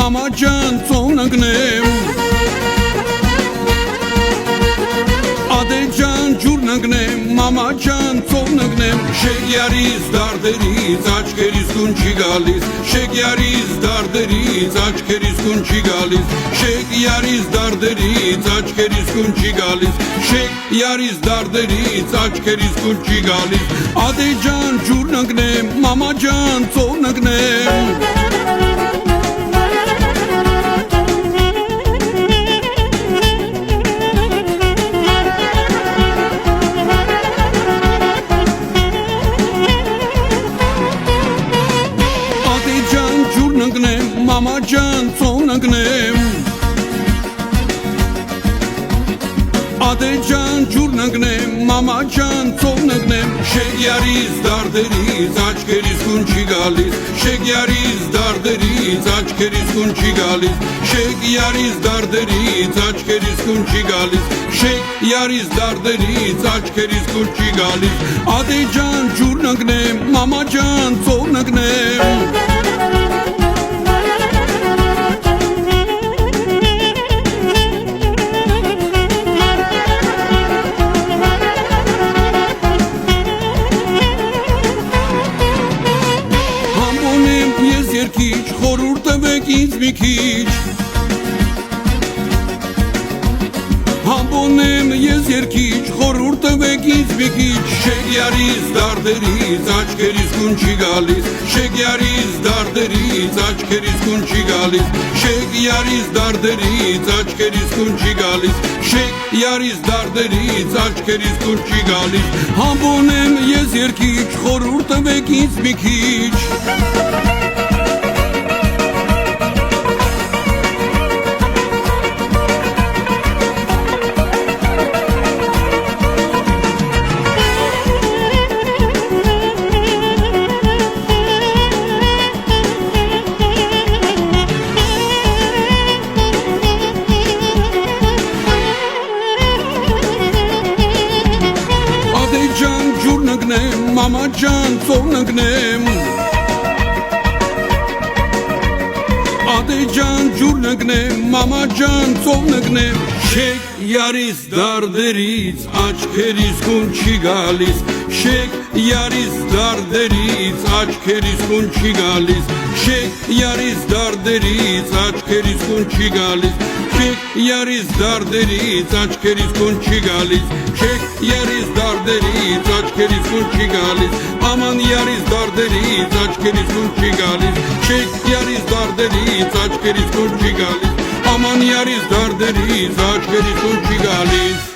Mama can sonagnem Adecan jurnagnem Mama can sonagnem Şekyariz darderiz Açkeriz kunçi galis Şekyariz darderiz Açkeriz kunçi galis Şekyariz darderiz Açkeriz kunçi galis Şekyariz darderiz Açkeriz kunçi galis Adecan jurnagnem Mama can sonagnem Mama can sonagnem Adecan jurnagnem Mama can sonagnem Şekyariz darderiz Açkeriz kunçi galis Şekyariz darderiz Açkeriz kunçi galis Şekyariz darderiz Açkeriz kunçi galis Şekyariz darderiz Açkeriz kunçi galis Adecan jurnagnem Mama can sonagnem Երքիչ, խորուր տվեք ինձ մի քիչ Համբոնեմ ես երքիչ, խորուր տվեք ինձ մի քիչ Շեգյարից դարդերից, աչքերից կուն չի գալիս Շեգյարից դարդերից, աչքերից կուն չի գալիս Շեգյարից դարդերից, աչքերից կուն չի գալիս Շեգյարից դարդերից, աչքերից կուն չի գալիս Համբոնեմ ես երքիչ, խորուր տվեք ինձ մի քիչ Mama can sonagnem Adecan jurnagnem Mama can sonagnem Şekyariz darderiz Açkeriz kunçi galis Şekyariz darderiz Açkeriz kunçi galis Şekyariz darderiz Açkeriz kunçi galis Şekyariz darderiz Açkeriz kunçi galis Şekyariz darderiz Açkeriz kunçi galis Aman yariz darderiz Açkeriz kunçi galis Şekyariz darderiz Açkeriz kunçi galis Aman yariz darderiz Açkeriz kunçi galis